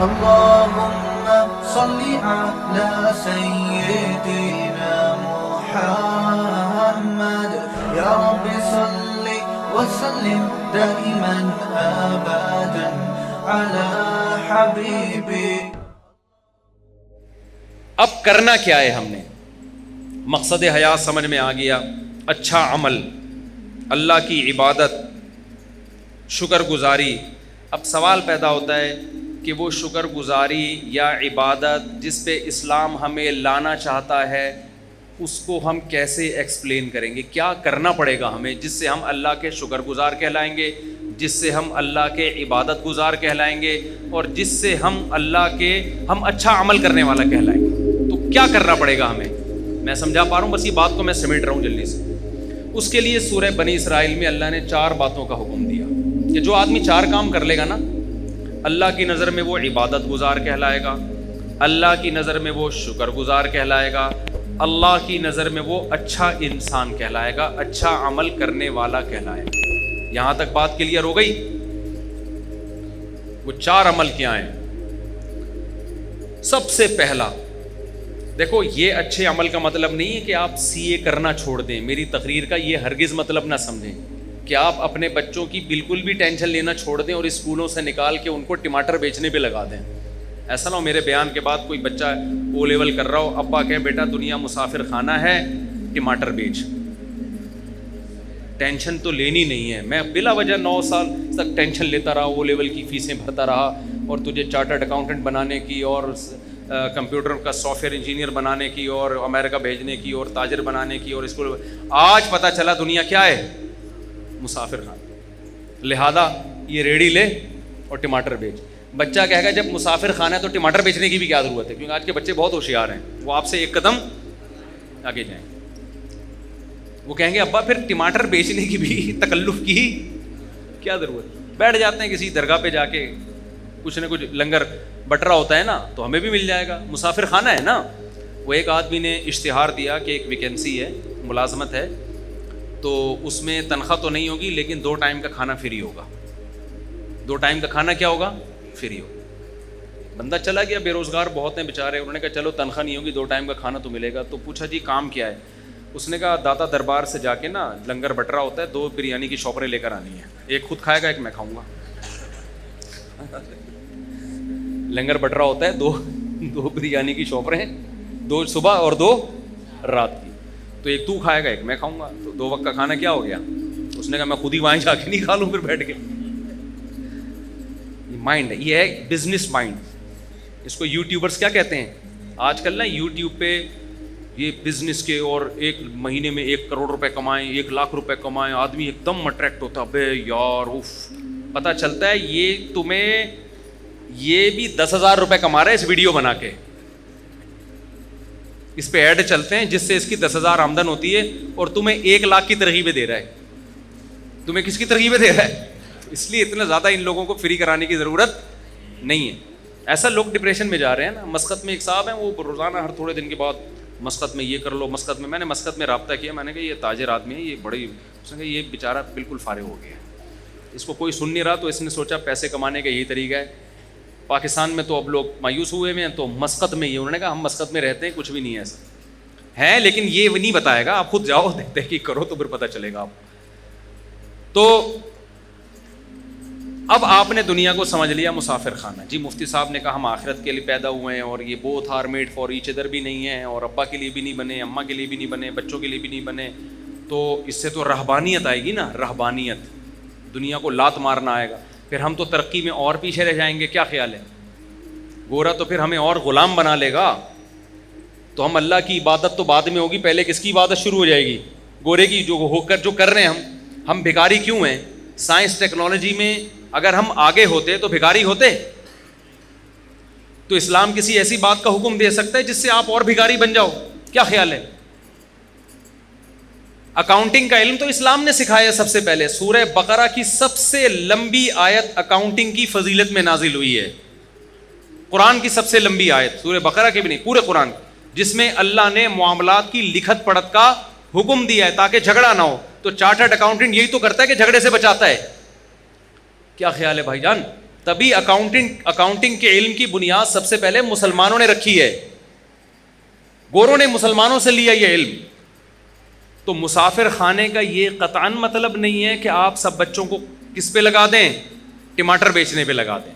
اللهم صل على سيدنا محمد يا رب صل وسلم دائما ابدا على حبيبي. اب کرنا کیا ہے؟ ہم نے مقصد حیات سمجھ میں آ گیا. اچھا عمل، اللہ کی عبادت، شکر گزاری. اب سوال پیدا ہوتا ہے کہ وہ شکر گزاری یا عبادت جس پہ اسلام ہمیں لانا چاہتا ہے اس کو ہم کیسے ایکسپلین کریں گے؟ کیا کرنا پڑے گا ہمیں جس سے ہم اللہ کے شکر گزار کہلائیں گے، جس سے ہم اللہ کے عبادت گزار کہلائیں گے، اور جس سے ہم اللہ کے اچھا عمل کرنے والا کہلائیں گے؟ تو کیا کرنا پڑے گا ہمیں؟ میں سمجھا پا رہا ہوں؟ بس یہ بات کو میں سمیٹ رہا ہوں جلدی سے. اس کے لیے سورہ بنی اسرائیل میں اللہ نے 4 باتوں کا حکم دیا کہ جو آدمی 4 کام کر لے گا نا، اللہ کی نظر میں وہ عبادت گزار کہلائے گا، اللہ کی نظر میں وہ شکر گزار کہلائے گا، اللہ کی نظر میں وہ اچھا انسان کہلائے گا، اچھا عمل کرنے والا کہلائے گا. یہاں تک بات کلیئر ہو گئی؟ وہ 4 عمل کیا ہیں؟ سب سے پہلا دیکھو، یہ اچھے عمل کا مطلب نہیں ہے کہ آپ CA کرنا چھوڑ دیں. میری تقریر کا یہ ہرگز مطلب نہ سمجھیں کہ آپ اپنے بچوں کی بالکل بھی ٹینشن لینا چھوڑ دیں اور اسکولوں سے نکال کے ان کو ٹماٹر بیچنے پہ لگا دیں. ایسا نہ ہو میرے بیان کے بعد کوئی بچہ O لیول کر رہا ہو، ابا کہیں بیٹا دنیا مسافر خانہ ہے، ٹماٹر بیچ. ٹینشن تو لینی نہیں ہے. میں بلا وجہ 9 سال تک ٹینشن لیتا رہا، O لیول کی فیسیں بھرتا رہا، اور تجھے چارٹرڈ اکاؤنٹنٹ بنانے کی اور کمپیوٹر کا سافٹ ویئر انجینئر بنانے کی اور امریکہ بھیجنے کی اور تاجر بنانے کی، اور اسکول آج پتہ چلا دنیا کیا ہے؟ مسافر خانہ. لہذا یہ ریڑھی لے اور ٹماٹر بیچ. بچہ کہے گا جب مسافر خانہ ہے تو ٹماٹر بیچنے کی بھی کیا ضرورت ہے؟ کیونکہ آج کے بچے بہت ہوشیار ہیں، وہ آپ سے 1 قدم آگے جائیں. وہ کہیں گے ابا پھر ٹماٹر بیچنے کی بھی تکلف کی کیا ضرورت؟ بیٹھ جاتے ہیں کسی درگاہ پہ جا کے، کچھ نہ کچھ لنگر بٹ رہا ہوتا ہے نا، تو ہمیں بھی مل جائے گا. مسافر خانہ ہے نا. وہ ایک آدمی نے اشتہار دیا کہ ایک ویکینسی ہے، ملازمت ہے، تو اس میں تنخواہ تو نہیں ہوگی لیکن 2 ٹائم کا کھانا فری ہوگا. 2 ٹائم کا کھانا کیا ہوگا؟ فری ہوگا. بندہ چلا گیا، بے روزگار بہت ہیں بیچارے. انہوں نے کہا چلو تنخواہ نہیں ہوگی، 2 ٹائم کا کھانا تو ملے گا. تو پوچھا جی کام کیا ہے؟ اس نے کہا داتا دربار سے جا کے نا لنگر بٹ رہا ہوتا ہے، 2 بریانی کی شاپریں لے کر آنی ہے، ایک خود کھائے گا ایک میں کھاؤں گا. لنگر بٹ رہا ہوتا ہے، 2 بریانی کی شاپریں، 2 صبح اور 2 رات کی. تو ایک تو کھائے گا ایک میں کھاؤں گا. تو 2 وقت کا کھانا کیا ہو گیا؟ اس نے کہا میں خود ہی وہاں جا کے نہیں کھا لوں پھر بیٹھ کے. یہ مائنڈ ہے، یہ ہے بزنس مائنڈ. اس کو یوٹیوبرز کیا کہتے ہیں آج کل نا؟ یوٹیوب پہ یہ بزنس کے، اور 1 مہینے میں 1 کروڑ روپے کمائیں، 1 لاکھ روپے کمائیں. آدمی ایک دم اٹریکٹ ہوتا ہے، بے یار اف. پتہ چلتا ہے یہ تمہیں یہ بھی 10,000 روپے کما رہا ہے اس ویڈیو بنا کے. اس پہ ایڈ چلتے ہیں جس سے اس کی 10,000 آمدن ہوتی ہے، اور تمہیں 1 لاکھ کی ترغیبیں دے رہا ہے. تمہیں کس کی ترغیبیں دے رہا ہے؟ اس لیے اتنا زیادہ ان لوگوں کو فری کرانے کی ضرورت نہیں ہے. ایسا لوگ ڈپریشن میں جا رہے ہیں نا. مسقط میں ایک صاحب ہیں، وہ روزانہ ہر تھوڑے دن کے بعد مسقط میں یہ کر لو، مسقط میں. میں نے مسقط میں رابطہ کیا، میں نے کہا یہ تاجر آدمی ہے، یہ بڑی. اس نے کہا یہ بیچارہ بالکل فارغ ہو گیا، اس کو کوئی سن نہیں رہا. تو اس نے سوچا پیسے کمانے کا یہی طریقہ ہے. پاکستان میں تو اب لوگ مایوس ہوئے ہیں، تو مسقط میں یہ. انہوں نے کہا ہم مسقط میں رہتے ہیں، کچھ بھی نہیں ہے ایسا ہے، لیکن یہ نہیں بتائے گا. آپ خود جاؤ تحقیق کرو تو پھر پتہ چلے گا آپ. تو اب آپ نے دنیا کو سمجھ لیا مسافر خانہ. جی مفتی صاحب نے کہا ہم آخرت کے لیے پیدا ہوئے ہیں، اور یہ both are made for each other بھی نہیں ہیں، اور ابا کے لیے بھی نہیں بنے، اماں کے لیے بھی نہیں بنے، بچوں کے لیے بھی نہیں بنے. تو اس سے تو رہبانیت آئے گی نا. رہبانیت، دنیا کو لات مارنا آئے گا. پھر ہم تو ترقی میں اور پیچھے رہ جائیں گے. کیا خیال ہے؟ گورا تو پھر ہمیں اور غلام بنا لے گا. تو ہم اللہ کی عبادت تو بعد میں ہوگی، پہلے کس کی عبادت شروع ہو جائے گی؟ گورے کی. جو کر رہے ہیں ہم بھکاری کیوں ہیں؟ سائنس ٹیکنالوجی میں اگر ہم آگے ہوتے تو بھکاری ہوتے؟ تو اسلام کسی ایسی بات کا حکم دے سکتا ہے جس سے آپ اور بھکاری بن جاؤ؟ کیا خیال ہے؟ اکاؤنٹنگ کا علم تو اسلام نے سکھایا سب سے پہلے. سورہ بقرہ کی سب سے لمبی آیت اکاؤنٹنگ کی فضیلت میں نازل ہوئی ہے. قرآن کی سب سے لمبی آیت، سورہ بقرہ کی بھی نہیں، پورے قرآن، جس میں اللہ نے معاملات کی لکھت پڑھت کا حکم دیا ہے تاکہ جھگڑا نہ ہو. تو چارٹرڈ اکاؤنٹنٹ یہی تو کرتا ہے کہ جھگڑے سے بچاتا ہے. کیا خیال ہے بھائی جان؟ تبھی اکاؤنٹنگ کے علم کی بنیاد سب سے پہلے مسلمانوں نے رکھی ہے، گوروں نے مسلمانوں سے لیا یہ علم. تو مسافر خانے کا یہ قطعاً مطلب نہیں ہے کہ آپ سب بچوں کو کس پہ لگا دیں، ٹماٹر بیچنے پہ لگا دیں.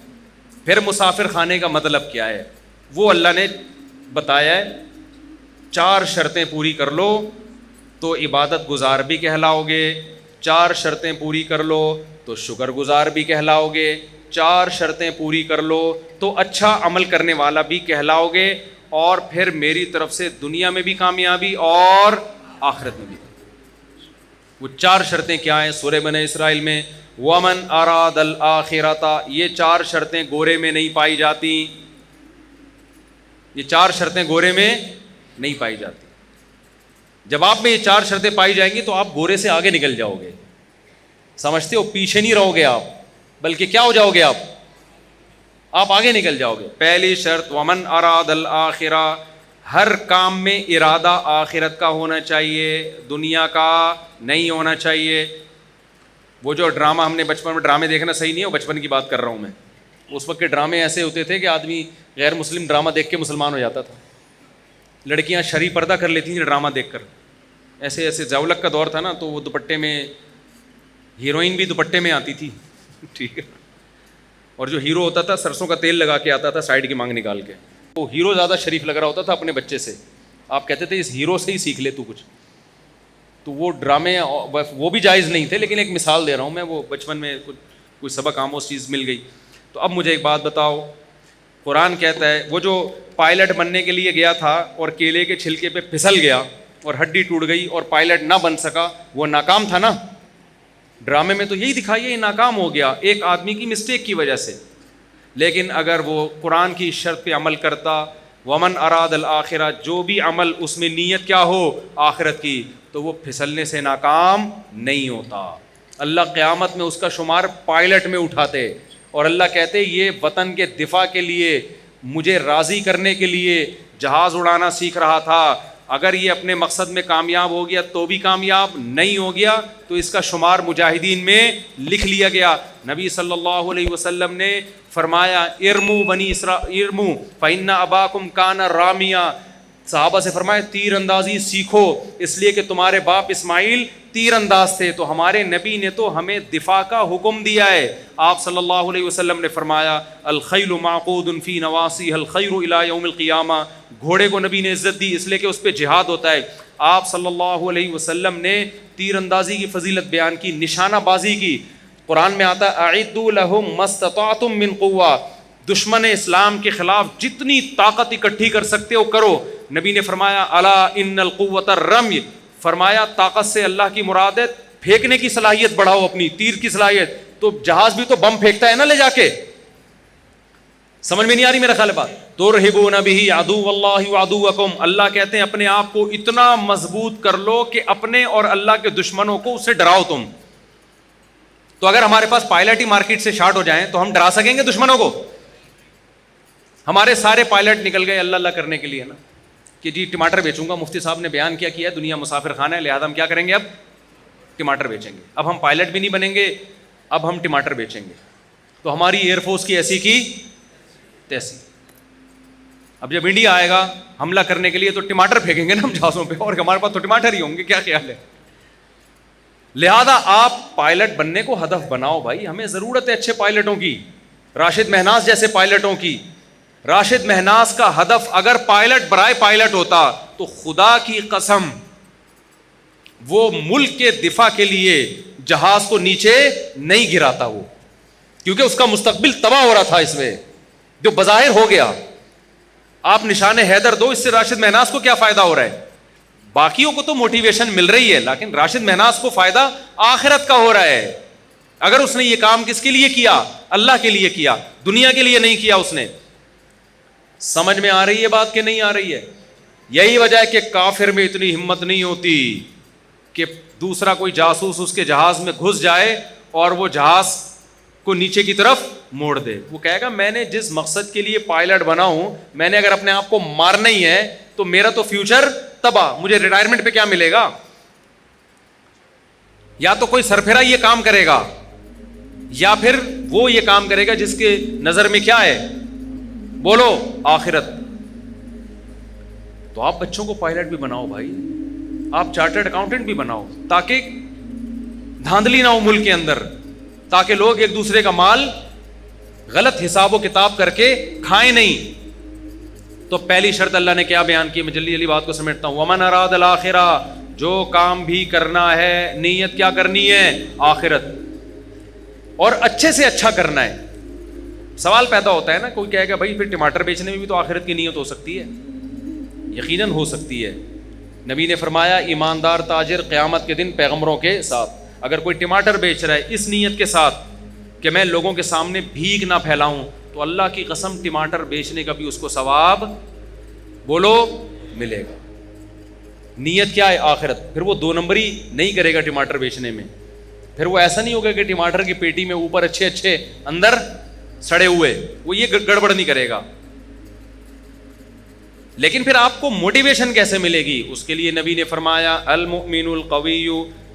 پھر مسافر خانے کا مطلب کیا ہے؟ وہ اللہ نے بتایا ہے 4 شرطیں پوری کر لو تو عبادت گزار بھی کہلاؤ گے، 4 شرطیں پوری کر لو تو شکر گزار بھی کہلاؤ گے، 4 شرطیں پوری کر لو تو اچھا عمل کرنے والا بھی کہلاؤ گے، اور پھر میری طرف سے دنیا میں بھی کامیابی اور آخرت میں بھی. وہ 4 شرطیں کیا ہیں؟ سورہ بنی اسرائیل میں وَمَنْ أَرَادَ الْآخِرَةَ، یہ 4 شرطیں گورے میں نہیں پائی جاتی، یہ 4 شرطیں گورے میں نہیں پائی جاتی. جب آپ میں یہ 4 شرطیں پائی جائیں گی تو آپ گورے سے آگے نکل جاؤ گے. سمجھتے ہو؟ پیچھے نہیں رہو گے آپ، بلکہ کیا ہو جاؤ گے آپ آگے نکل جاؤ گے. پہلی شرط وَمَنْ أَرَادَ الْآخِرَةَ، ہر کام میں ارادہ آخرت کا ہونا چاہیے، دنیا کا نہیں ہونا چاہیے. وہ جو ڈرامہ ہم نے بچپن میں، ڈرامے دیکھنا صحیح نہیں ہے، وہ بچپن کی بات کر رہا ہوں میں. اس وقت کے ڈرامے ایسے ہوتے تھے کہ آدمی غیر مسلم ڈرامہ دیکھ کے مسلمان ہو جاتا تھا. لڑکیاں شرعی پردہ کر لیتی تھیں ڈرامہ دیکھ کر. ایسے ایسے زولق کا دور تھا نا، تو وہ دوپٹے میں، ہیروئن بھی دوپٹے میں آتی تھی، ٹھیک ہے. اور جو ہیرو ہوتا تھا سرسوں کا تیل لگا کے آتا تھا سائڈ کی مانگ نکال کے. وہ ہیرو زیادہ شریف لگ رہا ہوتا تھا اپنے بچے سے. آپ کہتے تھے اس ہیرو سے ہی سیکھ لے تو کچھ. تو وہ ڈرامے وہ بھی جائز نہیں تھے، لیکن ایک مثال دے رہا ہوں میں. وہ بچپن میں کوئی سبق آموز چیز مل گئی. تو اب مجھے ایک بات بتاؤ، قرآن کہتا ہے وہ جو پائلٹ بننے کے لیے گیا تھا اور کیلے کے چھلکے پہ پھسل گیا اور ہڈی ٹوٹ گئی اور پائلٹ نہ بن سکا، وہ ناکام تھا نا. ڈرامے میں تو یہی دکھائی ہے، یہ ناکام ہو گیا ایک آدمی کی مسٹیک کی وجہ سے. لیکن اگر وہ قرآن کی شرط پہ عمل کرتا، ومن اراد الآخرہ، جو بھی عمل اس میں نیت کیا ہو آخرت کی، تو وہ پھسلنے سے ناکام نہیں ہوتا. اللہ قیامت میں اس کا شمار پائلٹ میں اٹھاتے، اور اللہ کہتے یہ وطن کے دفاع کے لیے، مجھے راضی کرنے کے لیے جہاز اڑانا سیکھ رہا تھا. اگر یہ اپنے مقصد میں کامیاب ہو گیا تو بھی کامیاب، نہیں ہو گیا تو اس کا شمار مجاہدین میں لکھ لیا گیا. نبی صلی اللہ علیہ وسلم نے فرمایا ارمو بنی اسرائیل ارمو فإن اباکم کان رامیا. صحابہ سے فرمایا تیر اندازی سیکھو، اس لیے کہ تمہارے باپ اسماعیل تیر انداز تھے. تو ہمارے نبی نے تو ہمیں دفاع کا حکم دیا ہے. آپ صلی اللہ علیہ وسلم نے فرمایا الخیل معقود فی نواصیھا الخیر الی یوم القیامہ. گھوڑے کو نبی نے عزت دی اس لیے کہ اس پہ جہاد ہوتا ہے. آپ صلی اللہ علیہ وسلم نے تیر اندازی کی فضیلت بیان کی، نشانہ بازی کی. قرآن میں آتا ہے اعدوا لهم ما استطعتم من قوہ، دشمن اسلام کے خلاف جتنی طاقت اکٹھی کر سکتے ہو کرو. نبی نے فرمایا الا ان القوۃ الرمی، فرمایا طاقت سے اللہ کی مراد ہے پھینکنے کی صلاحیت بڑھاؤ، اپنی تیر کی صلاحیت. تو جہاز بھی تو بم پھینکتا ہے نا لے جا کے. سمجھ میں نہیں آ رہی میرا خیال بات؟ ترہبون بہ عدو اللہ وعدوکم، اللہ کہتے ہیں اپنے آپ کو اتنا مضبوط کر لو کہ اپنے اور اللہ کے دشمنوں کو اس سے ڈراؤ تم. تو اگر ہمارے پاس پائلٹ ہی مارکیٹ سے شارٹ ہو جائیں تو ہم ڈرا سکیں گے دشمنوں کو؟ ہمارے سارے پائلٹ نکل گئے اللہ اللہ کرنے کے لیے نا، کہ جی ٹماٹر بیچوں گا. مفتی صاحب نے بیان کیا ہے دنیا مسافر خانہ ہے، لہٰذا ہم کیا کریں گے؟ اب ٹماٹر بیچیں گے. اب ہم پائلٹ بھی نہیں بنیں گے، اب ہم ٹماٹر بیچیں گے. تو ہماری ایئر فورس کی ایسی کی تیسی. اب جب انڈیا آئے گا حملہ کرنے کے لیے تو ٹماٹر پھینکیں گے نا ہم جہازوں پہ، اور ہمارے پاس تو ٹماٹر ہی ہوں گے. کیا خیال ہے؟ لہذا آپ پائلٹ بننے کو ہدف بناؤ بھائی. ہمیں ضرورت ہے اچھے پائلٹوں کی، راشد مہناز جیسے پائلٹوں کی. راشد مہناز کا ہدف اگر پائلٹ برائے پائلٹ ہوتا تو خدا کی قسم وہ ملک کے دفاع کے لیے جہاز کو نیچے نہیں گراتا وہ، کیونکہ اس کا مستقبل تباہ ہو رہا تھا اس میں، جو بظاہر ہو گیا. آپ نشان حیدر دو، اس سے راشد مہناز کو کیا فائدہ ہو رہا ہے؟ باقیوں کو تو موٹیویشن مل رہی ہے، لیکن راشد مہناز کو فائدہ آخرت کا ہو رہا ہے. اگر اس نے یہ کام کس کے لیے کیا؟ اللہ کے لیے کیا، دنیا کے لیے نہیں کیا اس نے. سمجھ میں آ رہی ہے بات کہ نہیں آ رہی ہے؟ یہی وجہ ہے کہ کافر میں اتنی ہمت نہیں ہوتی کہ دوسرا کوئی جاسوس اس کے جہاز میں گھس جائے اور وہ جہاز کو نیچے کی طرف موڑ دے. وہ کہے گا میں نے جس مقصد کے لیے پائلٹ بنا ہوں، میں نے اگر اپنے آپ کو مارنا ہی ہے تو میرا تو فیوچر تباہ، مجھے ریٹائرمنٹ پہ کیا ملے گا؟ یا تو کوئی سرفرا یہ کام کرے گا، یا پھر وہ یہ کام کرے گا جس کے نظر میں کیا ہے؟ بولو آخرت. تو آپ بچوں کو پائلٹ بھی بناؤ بھائی, آپ چارٹرڈ اکاؤنٹنٹ بھی بناؤ, تاکہ دھاندلی نہ ہو ملک کے اندر, تاکہ لوگ ایک دوسرے کا مال غلط حساب و کتاب کر کے کھائیں نہیں. تو پہلی شرط اللہ نے کیا بیان کی؟ میں جلدی جلدی بات کو سمیٹتا ہوں. ومن اراد الاخرہ, جو کام بھی کرنا ہے نیت کیا کرنی ہے؟ آخرت, اور اچھے سے اچھا کرنا ہے. سوال پیدا ہوتا ہے نا, کوئی کہے گا بھائی پھر ٹماٹر بیچنے میں بھی تو آخرت کی نیت ہو سکتی ہے. یقیناً ہو سکتی ہے. نبی نے فرمایا ایماندار تاجر قیامت کے دن پیغمبروں کے ساتھ. اگر کوئی ٹماٹر بیچ رہا ہے اس نیت کے ساتھ کہ میں لوگوں کے سامنے بھیک نہ پھیلاؤں, تو اللہ کی قسم ٹماٹر بیچنے کا بھی اس کو ثواب بولو ملے گا. نیت کیا ہے؟ آخرت. پھر وہ 2 نمبری نہیں کرے گا ٹماٹر بیچنے میں. پھر وہ ایسا نہیں ہوگا کہ ٹماٹر کی پیٹی میں اوپر اچھے اچھے اندر سڑے ہوئے, وہ یہ گڑبڑ نہیں کرے گا. لیکن پھر آپ کو موٹیویشن کیسے ملے گی؟ اس کے لیے نبی نے فرمایا المؤمن القوی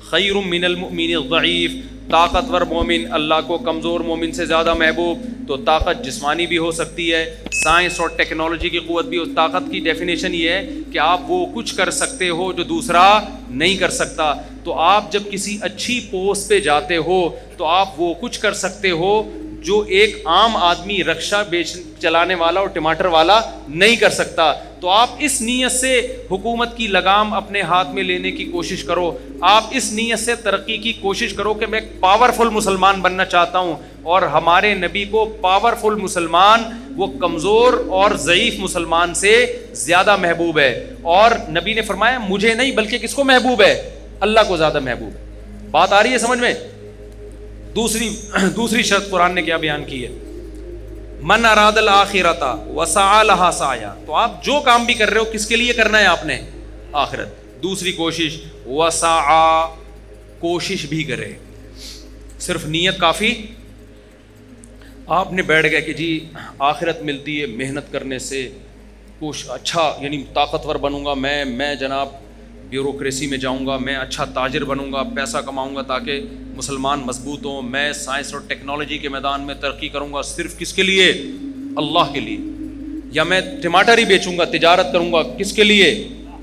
خیر من المؤمن الضعیف. طاقتور مومن اللہ کو کمزور مومن سے زیادہ محبوب. تو طاقت جسمانی بھی ہو سکتی ہے, سائنس اور ٹیکنالوجی کی قوت بھی. طاقت کی ڈیفینیشن یہ ہے کہ آپ وہ کچھ کر سکتے ہو جو دوسرا نہیں کر سکتا. تو آپ جب کسی اچھی پوسٹ پہ جاتے ہو تو آپ وہ کچھ کر سکتے ہو جو ایک عام آدمی رکشہ چلانے والا اور ٹماٹر والا نہیں کر سکتا. تو آپ اس نیت سے حکومت کی لگام اپنے ہاتھ میں لینے کی کوشش کرو. آپ اس نیت سے ترقی کی کوشش کرو کہ میں ایک پاورفل مسلمان بننا چاہتا ہوں. اور ہمارے نبی کو پاورفل مسلمان وہ کمزور اور ضعیف مسلمان سے زیادہ محبوب ہے. اور نبی نے فرمایا مجھے نہیں بلکہ کس کو محبوب ہے؟ اللہ کو زیادہ محبوب ہے. بات آ رہی ہے سمجھ میں؟ دوسری شرط قرآن نے کیا بیان کی ہے؟ من اراد الاخرۃ وسعى لها سعیا. تو آپ جو کام بھی کر رہے ہو کس کے لیے کرنا ہے؟ آپ نے آخرت. دوسری کوشش وسعى, کوشش بھی کرے. صرف نیت کافی؟ آپ نے بیٹھ گئے کہ جی آخرت ملتی ہے محنت کرنے سے, اچھا یعنی طاقتور بنوں گا میں جناب بیوروکریسی میں جاؤں گا, میں اچھا تاجر بنوں گا, پیسہ کماؤں گا تاکہ مسلمان مضبوط ہوں, میں سائنس اور ٹیکنالوجی کے میدان میں ترقی کروں گا. صرف کس کے لیے؟ اللہ کے لیے. یا میں ٹماٹر ہی بیچوں گا, تجارت کروں گا, کس کے لیے؟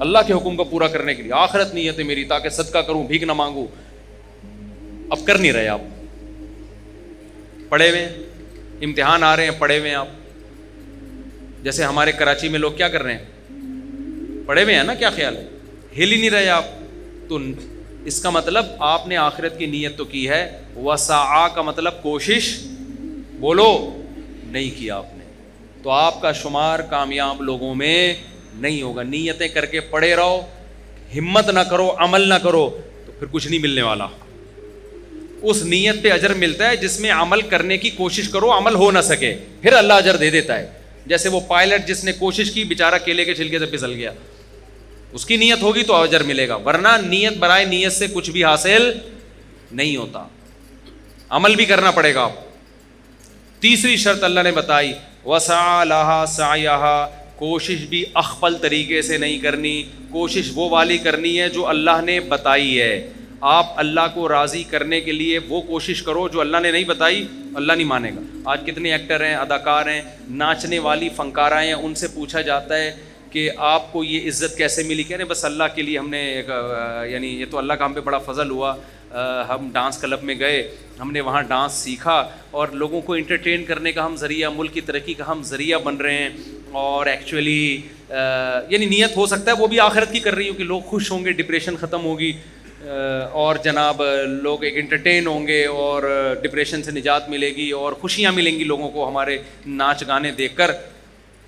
اللہ کے حکم کو پورا کرنے کے لیے. آخرت نیت ہے میری, تاکہ صدقہ کروں, بھیک نہ مانگوں. اب کر نہیں رہے آپ, پڑھے ہوئے ہیں, امتحان آ رہے ہیں, پڑھے ہوئے ہیں آپ. جیسے ہمارے کراچی میں لوگ کیا کر رہے ہیں؟ پڑھے ہوئے ہیں نا, کیا خیال ہے؟ ہل ہی نہیں رہے آپ. تو اس کا مطلب آپ نے آخرت کی نیت تو کی ہے. وسعا کا مطلب کوشش بولو نہیں کیا آپ نے, تو آپ کا شمار کامیاب لوگوں میں نہیں ہوگا. نیتیں کر کے پڑے رہو, ہمت نہ کرو, عمل نہ کرو, تو پھر کچھ نہیں ملنے والا. اس نیت پہ اجر ملتا ہے جس میں عمل کرنے کی کوشش کرو, عمل ہو نہ سکے پھر اللہ اجر دے دیتا ہے. جیسے وہ پائلٹ جس نے کوشش کی, بیچارہ کیلے کے چھلکے سے پھسل گیا, اس کی نیت ہوگی تو اجر ملے گا, ورنہ نیت برائے نیت سے کچھ بھی حاصل نہیں ہوتا. عمل بھی کرنا پڑے گا. تیسری شرط اللہ نے بتائی وسعى لها سعيها, کوشش بھی اخفل طریقے سے نہیں کرنی, کوشش وہ والی کرنی ہے جو اللہ نے بتائی ہے. آپ اللہ کو راضی کرنے کے لیے وہ کوشش کرو جو اللہ نے نہیں بتائی, اللہ نہیں مانے گا. آج کتنے ایکٹر ہیں, اداکار ہیں, ناچنے والی فنکارہ ہیں, ان سے پوچھا جاتا ہے کہ آپ کو یہ عزت کیسے ملی؟ کہہ رہے بس اللہ کے لیے ہم نے یعنی یہ تو اللہ کا ہم پہ بڑا فضل ہوا, ہم ڈانس کلب میں گئے, ہم نے وہاں ڈانس سیکھا اور لوگوں کو انٹرٹین کرنے کا ہم ذریعہ, ملک کی ترقی کا ہم ذریعہ بن رہے ہیں. اور ایکچولی یعنی نیت ہو سکتا ہے وہ بھی آخرت کی کر رہی ہو کہ لوگ خوش ہوں گے, ڈپریشن ختم ہوگی, اور جناب لوگ ایک انٹرٹین ہوں گے اور ڈپریشن سے نجات ملے گی اور خوشیاں ملیں گی لوگوں کو ہمارے ناچ گانے دیکھ کر.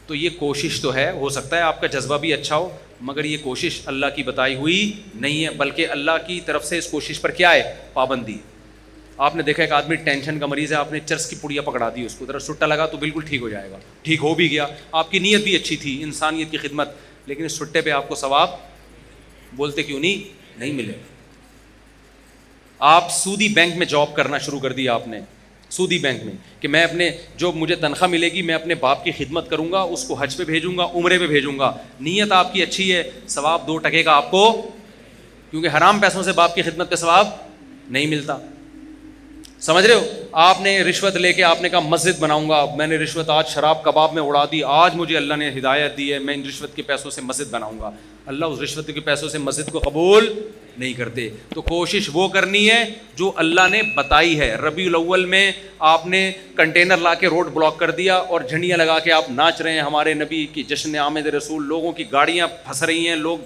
تو یہ کوشش تو ہے, ہو سکتا ہے آپ کا جذبہ بھی اچھا ہو, مگر یہ کوشش اللہ کی بتائی ہوئی نہیں ہے, بلکہ اللہ کی طرف سے اس کوشش پر کیا ہے؟ پابندی. آپ نے دیکھا ایک آدمی ٹینشن کا مریض ہے, آپ نے چرس کی پڑیا پکڑا دی, اس کو ذرا سٹا لگا تو بالکل ٹھیک ہو جائے گا. ٹھیک ہو بھی گیا, آپ کی نیت بھی اچھی تھی, انسانیت کی خدمت, لیکن اس سٹے پہ آپ کو ثواب بولتے کیوں نہیں ملے. آپ سودی بینک میں جاب کرنا شروع کر دیا آپ نے, سودی بینک میں, کہ میں اپنے جو مجھے تنخواہ ملے گی میں اپنے باپ کی خدمت کروں گا, اس کو حج پہ بھیجوں گا, عمرے پہ بھیجوں گا. نیت آپ کی اچھی ہے, ثواب 2 ٹکے کا آپ کو, کیونکہ حرام پیسوں سے باپ کی خدمت پہ ثواب نہیں ملتا. سمجھ رہے ہو؟ آپ نے رشوت لے کے آپ نے کہا مسجد بناؤں گا، میں نے رشوت آج شراب کباب میں اڑا دی، آج مجھے اللہ نے ہدایت دی ہے میں ان رشوت کے پیسوں سے مسجد بناؤں گا، اللہ اس رشوت کے پیسوں سے مسجد کو قبول نہیں کرتے. تو کوشش وہ کرنی ہے جو اللہ نے بتائی ہے. ربیع الاول میں آپ نے کنٹینر لا کے روڈ بلاک کر دیا اور جھنڈیاں لگا کے آپ ناچ رہے ہیں ہمارے نبی کی جشن آمد رسول، لوگوں کی گاڑیاں پھنس رہی ہیں، لوگ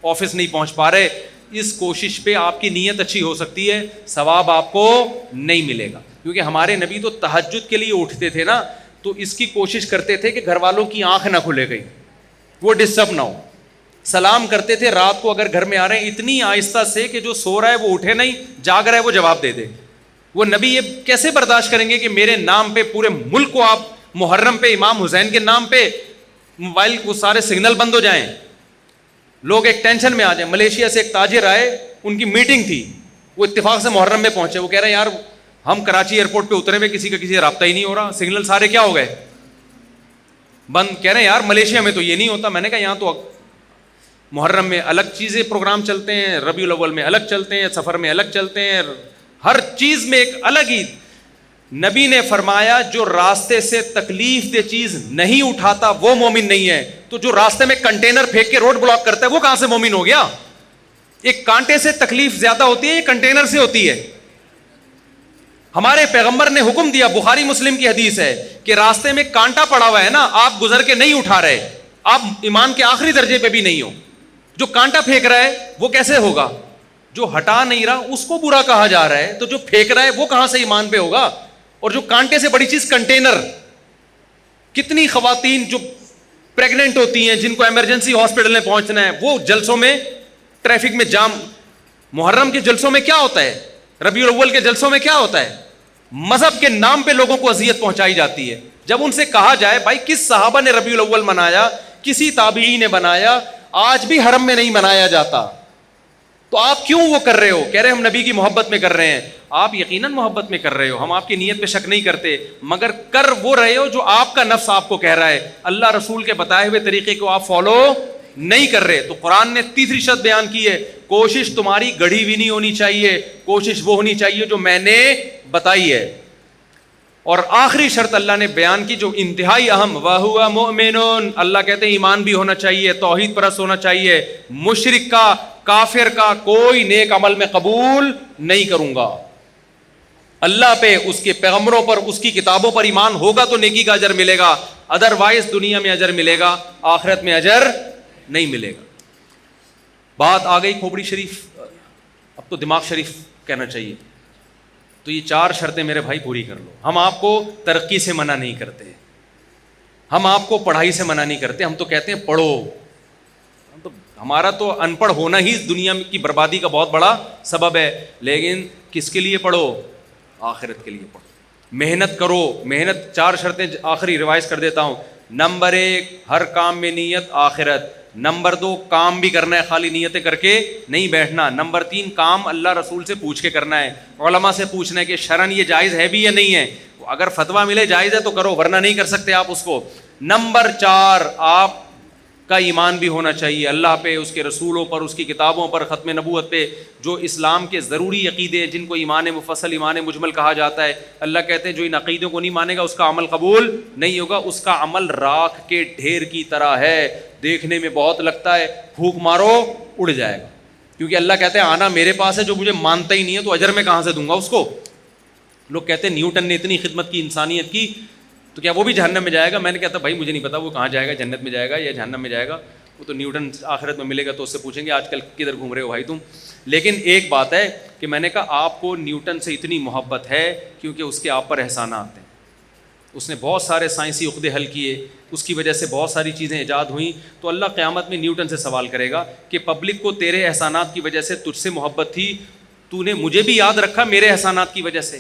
آفس نہیں پہنچ پا رہے. اس کوشش پہ آپ کی نیت اچھی ہو سکتی ہے، ثواب آپ کو نہیں ملے گا. کیونکہ ہمارے نبی تو تہجد کے لیے اٹھتے تھے نا، تو اس کی کوشش کرتے تھے کہ گھر والوں کی آنکھ نہ کھلے گئی، وہ ڈسٹرب نہ ہو. سلام کرتے تھے رات کو اگر گھر میں آ رہے ہیں اتنی آہستہ سے کہ جو سو رہا ہے وہ اٹھے نہیں، جاگ رہا ہے وہ جواب دے دے. وہ نبی یہ کیسے برداشت کریں گے کہ میرے نام پہ پورے ملک کو آپ محرم پہ امام حسین کے نام پہ موبائل کو سارے سگنل بند ہو جائیں، لوگ ایک ٹینشن میں آ جائیں. ملیشیا سے ایک تاجر آئے، ان کی میٹنگ تھی، وہ اتفاق سے محرم میں پہنچے. وہ کہہ رہے ہیں یار ہم کراچی ایئرپورٹ پہ اترے ہوئے کسی کا کسی سے رابطہ ہی نہیں ہو رہا، سگنل سارے کیا ہو گئے بند. کہہ رہے ہیں یار ملیشیا میں تو یہ نہیں ہوتا. میں نے کہا یہاں تو محرم میں الگ چیزیں پروگرام چلتے ہیں، ربیع الاول میں الگ چلتے ہیں، سفر میں الگ چلتے ہیں، ہر چیز میں ایک الگ ہی. نبی نے فرمایا جو راستے سے تکلیف دہ چیز نہیں اٹھاتا وہ مومن نہیں ہے. تو جو راستے میں کنٹینر پھینک کے روڈ بلاک کرتا ہے وہ کہاں سے مومن ہو گیا؟ ایک کانٹے سے تکلیف زیادہ ہوتی ہے، یہ کنٹینر سے ہوتی ہے. ہمارے پیغمبر نے حکم دیا، بخاری مسلم کی حدیث ہے کہ راستے میں کانٹا پڑا ہوا ہے نا، آپ گزر کے نہیں اٹھا رہے، آپ ایمان کے آخری درجے پہ بھی نہیں ہو. جو کانٹا پھینک رہا ہے وہ کیسے ہوگا؟ جو ہٹا نہیں رہا اس کو برا کہا جا رہا ہے، تو جو پھینک رہا ہے وہ کہاں سے ایمان پہ ہوگا؟ اور جو کانٹے سے بڑی چیز کنٹینر. کتنی خواتین جو پریگننٹ ہوتی ہیں جن کو ایمرجنسی ہاسپٹل میں پہنچنا ہے، وہ جلسوں میں ٹریفک میں جام. محرم کے جلسوں میں کیا ہوتا ہے؟ ربیع الاول کے جلسوں میں کیا ہوتا ہے؟ مذہب کے نام پہ لوگوں کو اذیت پہنچائی جاتی ہے. جب ان سے کہا جائے بھائی کس صحابہ نے ربیع الاول منایا، کسی تابعی نے بنایا، آج بھی حرم میں نہیں منایا جاتا، تو آپ کیوں وہ کر رہے ہو؟ کہہ رہے ہم نبی کی محبت میں کر رہے ہیں. آپ یقیناً محبت میں کر رہے ہو، ہم آپ کی نیت پہ شک نہیں کرتے، مگر کر وہ رہے ہو جو آپ کا نفس آپ کو کہہ رہا ہے. اللہ رسول کے بتائے ہوئے طریقے کو آپ فالو نہیں کر رہے. تو قرآن نے تیسری شرط بیان کی ہے، کوشش تمہاری گڑھی ہوئی نہیں ہونی چاہیے، کوشش وہ ہونی چاہیے جو میں نے بتائی ہے. اور آخری شرط اللہ نے بیان کی جو انتہائی اہم، وَهُوَ مُؤْمِنٌ، اللہ کہتے ہیں ایمان بھی ہونا چاہیے، توحید پرست ہونا چاہیے. مشرک کا، کافر کا کوئی نیک عمل میں قبول نہیں کروں گا. اللہ پہ، اس کے پیغمبروں پر، اس کی کتابوں پر ایمان ہوگا تو نیکی کا اجر ملے گا، ادروائز دنیا میں اجر ملے گا، آخرت میں اجر نہیں ملے گا. بات آ گئی کھوپڑی شریف، اب تو دماغ شریف کہنا چاہیے. تو یہ 4 شرطیں میرے بھائی پوری کر لو. ہم آپ کو ترقی سے منع نہیں کرتے، ہم آپ کو پڑھائی سے منع نہیں کرتے، ہم تو کہتے ہیں پڑھو. ہمارا تو ان پڑھ ہونا ہی دنیا کی بربادی کا بہت بڑا سبب ہے. لیکن کس کے لیے پڑھو؟ آخرت کے لیے پڑھو. محنت کرو. محنت 4 شرطیں آخری ریوائز کر دیتا ہوں. نمبر 1 ہر کام میں نیت آخرت. نمبر 2 کام بھی کرنا ہے، خالی نیتیں کر کے نہیں بیٹھنا. نمبر 3 کام اللہ رسول سے پوچھ کے کرنا ہے، علماء سے پوچھنا ہے کہ شرعن یہ جائز ہے بھی یا نہیں ہے. اگر فتویٰ ملے جائز ہے تو کرو، ورنہ نہیں کر سکتے آپ اس کو. نمبر 4 آپ کا ایمان بھی ہونا چاہیے اللہ پہ، اس کے رسولوں پر، اس کی کتابوں پر، ختم نبوت پہ، جو اسلام کے ضروری عقیدے جن کو ایمان مفصل، ایمان مجمل کہا جاتا ہے. اللہ کہتے ہیں جو ان عقیدوں کو نہیں مانے گا اس کا عمل قبول نہیں ہوگا. اس کا عمل راکھ کے ڈھیر کی طرح ہے، دیکھنے میں بہت لگتا ہے، پھونک مارو اڑ جائے گا. کیونکہ اللہ کہتے ہیں آنا میرے پاس ہے، جو مجھے مانتا ہی نہیں ہے تو اجر میں کہاں سے دوں گا اس کو. لوگ کہتے ہیں نیوٹن نے اتنی خدمت کی انسانیت کی تو کیا وہ بھی جہنم میں جائے گا؟ میں نے کہتا بھائی مجھے نہیں پتا وہ کہاں جائے گا، جنت میں جائے گا یا جہنم میں جائے گا. وہ تو نیوٹن آخرت میں ملے گا تو اس سے پوچھیں گے آج کل کدھر گھوم رہے ہو بھائی تم. لیکن ایک بات ہے کہ میں نے کہا آپ کو نیوٹن سے اتنی محبت ہے کیونکہ اس کے آپ پر احسانات ہیں. اس نے بہت سارے سائنسی عقدے حل کیے، اس کی وجہ سے بہت ساری چیزیں ایجاد ہوئیں. تو اللہ قیامت میں نیوٹن سے سوال کرے گا کہ پبلک کو تیرے احسانات کی وجہ سے تجھ سے محبت تھی، تو نے مجھے بھی یاد رکھا میرے احسانات کی وجہ سے؟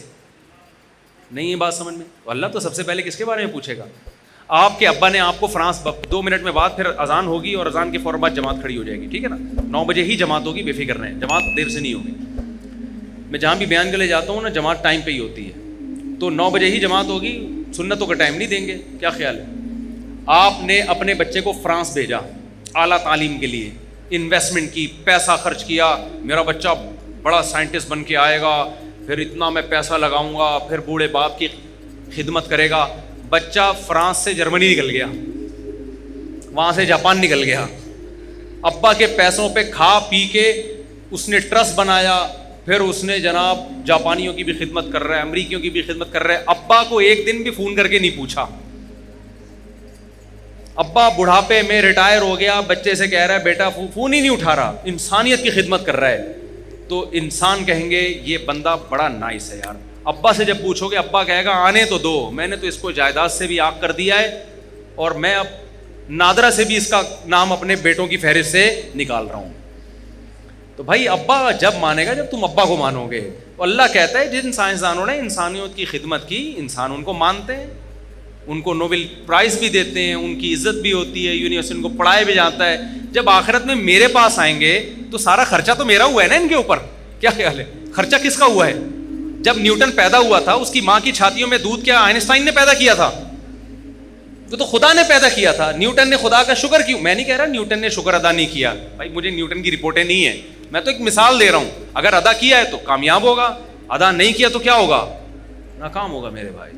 نہیں ہے بات سمجھ میں؟ تو اللہ تو سب سے پہلے کس کے بارے میں پوچھے گا؟ آپ کے ابا نے آپ کو فرانس 2 منٹ میں بعد پھر اذان ہوگی اور اذان کے فوراً بعد جماعت کھڑی ہو جائے گی، ٹھیک ہے نا؟ 9 بجے ہی جماعت ہوگی، بے فکر رہیں، جماعت دیر سے نہیں ہوگی. میں جہاں بھی بیان کے لیے جاتا ہوں نا جماعت ٹائم پہ ہی ہوتی ہے. تو 9 بجے ہی جماعت ہوگی، سنتوں کا ٹائم نہیں دیں گے. کیا خیال ہے؟ آپ نے اپنے بچے کو فرانس بھیجا اعلیٰ تعلیم کے لیے، انویسٹمنٹ کی، پیسہ خرچ کیا، میرا بچہ بڑا سائنٹسٹ بن کے آئے گا، پھر اتنا میں پیسہ لگاؤں گا, پھر بوڑھے باپ کی خدمت کرے گا. بچہ فرانس سے جرمنی نکل گیا, وہاں سے جاپان نکل گیا, ابا کے پیسوں پہ کھا پی کے اس نے ٹرسٹ بنایا, پھر اس نے جناب جاپانیوں کی بھی خدمت کر رہا ہے, امریکیوں کی بھی خدمت کر رہا ہے. ابا کو ایک دن بھی فون کر کے نہیں پوچھا. ابا بڑھاپے میں ریٹائر ہو گیا, بچے سے کہہ رہا ہے بیٹا فون ہی نہیں اٹھا رہا, انسانیت کی خدمت کر رہا ہے. تو انسان کہیں گے یہ بندہ بڑا نائس ہے یار. ابا سے جب پوچھو گے, ابا کہے گا آنے تو دو, میں نے تو اس کو جائیداد سے بھی آگ کر دیا ہے, اور میں اب نادرہ سے بھی اس کا نام اپنے بیٹوں کی فہرست سے نکال رہا ہوں. تو بھائی ابا جب مانے گا جب تم ابا کو مانو گے. اللہ کہتا ہے جن سائنسدانوں نے انسانیت کی خدمت کی, انسان ان کو مانتے ہیں, ان کو نوبل پرائز بھی دیتے ہیں, ان کی عزت بھی ہوتی ہے, یونیورسٹی ان کو پڑھایا بھی جاتا ہے. جب آخرت میں میرے پاس آئیں گے تو سارا خرچہ تو میرا ہوا ہے نا ان کے اوپر. کیا خیال ہے, خرچہ کس کا ہوا ہے؟ جب نیوٹن پیدا ہوا تھا اس کی ماں کی چھاتیوں میں دودھ کیا آئنسٹائن نے پیدا کیا تھا؟ تو خدا نے پیدا کیا تھا. نیوٹن نے خدا کا شکر کیوں؟ میں نہیں کہہ رہا نیوٹن نے شکر ادا نہیں کیا, بھائی مجھے نیوٹن کی رپورٹیں نہیں ہیں, میں تو ایک مثال دے رہا ہوں. اگر ادا کیا ہے تو کامیاب ہوگا, ادا نہیں کیا تو کیا ہوگا؟ ناکام ہوگا میرے بھائی,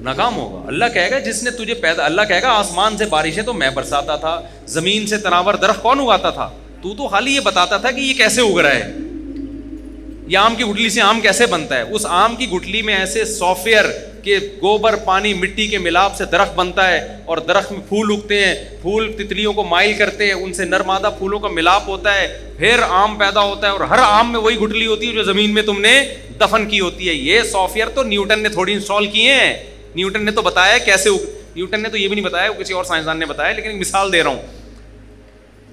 ناکام ہوگا. اللہ کہے گا جس نے تجھے پیدا, اللہ کہے گا آسمان سے بارشیں تو میں برساتا تھا, زمین سے تناور درخت کون اگاتا تھا؟ تو خالی یہ بتاتا تھا کہ یہ کیسے اگ رہا ہے, یہ آم کی گٹلی سے آم کیسے بنتا ہے. اس آم کی گٹلی میں ایسے سافٹ ویئر کہ گوبر پانی مٹی کے ملاپ سے درخت بنتا ہے, اور درخت میں پھول اگتے ہیں, پھول تتلیوں کو مائل کرتے ہیں, ان سے نر مادہ پھولوں کا ملاپ ہوتا ہے, پھر آم پیدا ہوتا ہے, اور ہر آم میں وہی گٹلی ہوتی ہے جو زمین میں تم نے دفن کی ہوتی ہے. یہ سافٹ ویئر تو نیوٹن نے تھوڑی انسٹال کیے ہیں, نیوٹن نے تو بتایا کیسے, نیوٹن نے تو یہ بھی نہیں بتایا, وہ کسی اور سائنسدان نے بتایا, لیکن ایک مثال دے رہا ہوں.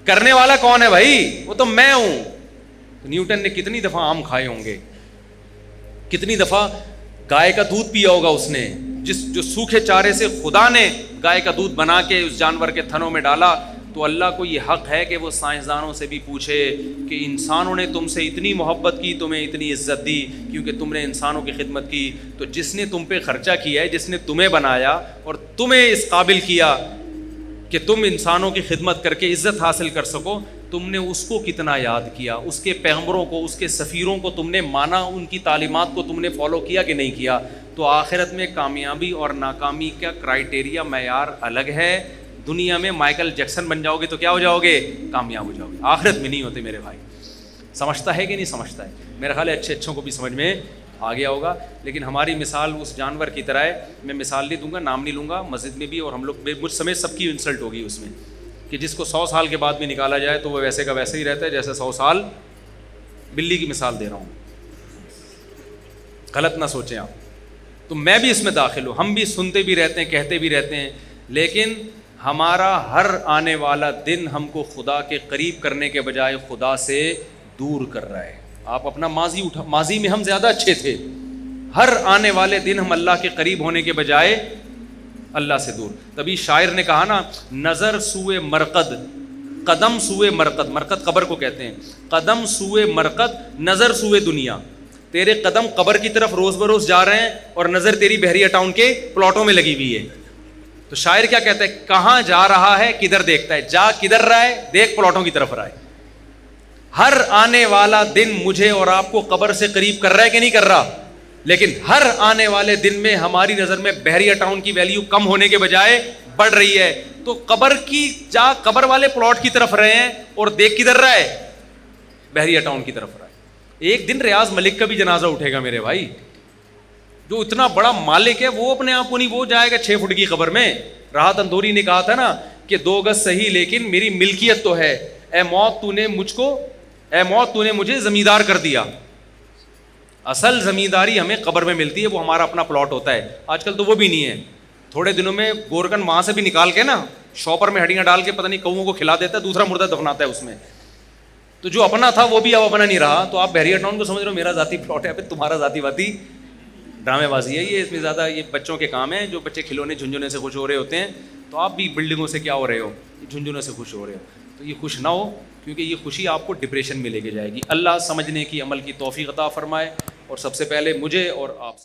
کرنے والا کون ہے بھائی؟ وہ تو میں ہوں. نیوٹن نے کتنی دفعہ آم کھائے ہوں گے, کتنی دفعہ گائے کا دودھ پیا ہوگا اس نے, جو سوکھے چارے سے خدا نے گائے کا دودھ بنا کے اس جانور کے تھنوں میں ڈالا. تو اللہ کو یہ حق ہے کہ وہ سائنسدانوں سے بھی پوچھے کہ انسانوں نے تم سے اتنی محبت کی, تمہیں اتنی عزت دی کیونکہ تم نے انسانوں کی خدمت کی. تو جس نے تم پہ خرچہ کیا ہے, جس نے تمہیں بنایا اور تمہیں اس قابل کیا کہ تم انسانوں کی خدمت کر کے عزت حاصل کر سکو, تم نے اس کو کتنا یاد کیا, اس کے پیغمبروں کو, اس کے سفیروں کو تم نے مانا, ان کی تعلیمات کو تم نے فالو کیا کہ نہیں کیا. تو آخرت میں کامیابی اور ناکامی کا کرائٹیریا معیار الگ ہے. دنیا میں مائیکل جیکسن بن جاؤ گے تو کیا ہو جاؤ گے؟ کامیاب ہو جاؤ گے. آخرت میں نہیں ہوتے میرے بھائی. سمجھتا ہے کہ نہیں سمجھتا ہے؟ میرا خیال ہے اچھوں کو بھی سمجھ میں آ گیا ہوگا. لیکن ہماری مثال اس جانور کی طرح ہے. میں مثال نہیں دوں گا, نام نہیں لوں گا, مسجد میں بھی اور ہم لوگ مجھ سمیت سب کی انسلٹ ہوگی اس میں, کہ جس کو 100 سال کے بعد بھی نکالا جائے تو وہ ویسے کا ویسے ہی رہتا ہے جیسے 100 سال. بلی کی مثال دے رہا ہوں, غلط نہ سوچیں آپ. تو میں بھی اس میں داخل ہوں, ہم بھی سنتے بھی رہتے ہیں, کہتے بھی رہتے ہیں, لیکن ہمارا ہر آنے والا دن ہم کو خدا کے قریب کرنے کے بجائے خدا سے دور کر رہا ہے. آپ اپنا ماضی میں ہم زیادہ اچھے تھے, ہر آنے والے دن ہم اللہ کے قریب ہونے کے بجائے اللہ سے دور. تبھی شاعر نے کہا نا, نظر سوئے مرقد قدم سوئے مرقد, مرقد قبر کو کہتے ہیں, قدم سوئے مرقد نظر سوئے دنیا. تیرے قدم قبر کی طرف روز بروز جا رہے ہیں اور نظر تیری بحریہ ٹاؤن کے پلاٹوں میں لگی ہوئی ہے. تو شاعر کیا کہتا ہے, کہاں جا رہا ہے کدھر دیکھتا ہے, جا کدھر رہا ہے, دیکھ پلاٹوں کی طرف رہا ہے. ہر آنے والا دن مجھے اور آپ کو قبر سے قریب کر رہا ہے کہ نہیں کر رہا؟ لیکن ہر آنے والے دن میں ہماری نظر میں بحریہ ٹاؤن کی ویلیو کم ہونے کے بجائے بڑھ رہی ہے. تو قبر کی جا قبر والے پلاٹ کی طرف رہے ہیں اور دیکھ کدھر رہا ہے؟ بحریہ ٹاؤن کی طرف رہا ہے. ایک دن ریاض ملک کا بھی جنازہ اٹھے گا میرے بھائی, جو اتنا بڑا مالک ہے وہ اپنے آپ کو نہیں, وہ جائے گا 6 فٹ کی قبر میں. راحت اندوری نے کہا تھا نا کہ 2 گز صحیح لیکن میری ملکیت تو ہے, اے موت تو نے مجھے زمیندار کر دیا. اصل زمینداری ہمیں قبر میں ملتی ہے, وہ ہمارا اپنا پلاٹ ہوتا ہے. آج کل تو وہ بھی نہیں ہے. تھوڑے دنوں میں گورکن وہاں سے بھی نکال کے نا شاپر میں ہڈیاں ڈال کے پتہ نہیں کوؤں کو کھلا دیتا ہے, دوسرا مردہ دفناتا ہے اس میں. تو جو اپنا تھا وہ بھی اب اپنا نہیں رہا. تو آپ بحریہ ٹاؤن کو سمجھ رہے ہو میرا ذاتی پلاٹ ہے, پھر تمہارا ذاتی ڈرامے بازی ہے یہ. اس میں زیادہ یہ بچوں کے کام ہیں, جو بچے کھلونے جھنجھونے سے خوش ہو رہے ہوتے ہیں. تو آپ بھی بلڈنگوں سے کیا ہو رہے ہو, جھنجھنوں سے خوش ہو رہے ہو. تو یہ خوش نہ ہو, کیونکہ یہ خوشی آپ کو ڈپریشن میں لے کے جائے گی. اللہ سمجھنے کی عمل کی توفیق عطا فرمائے, اور سب سے پہلے مجھے اور آپ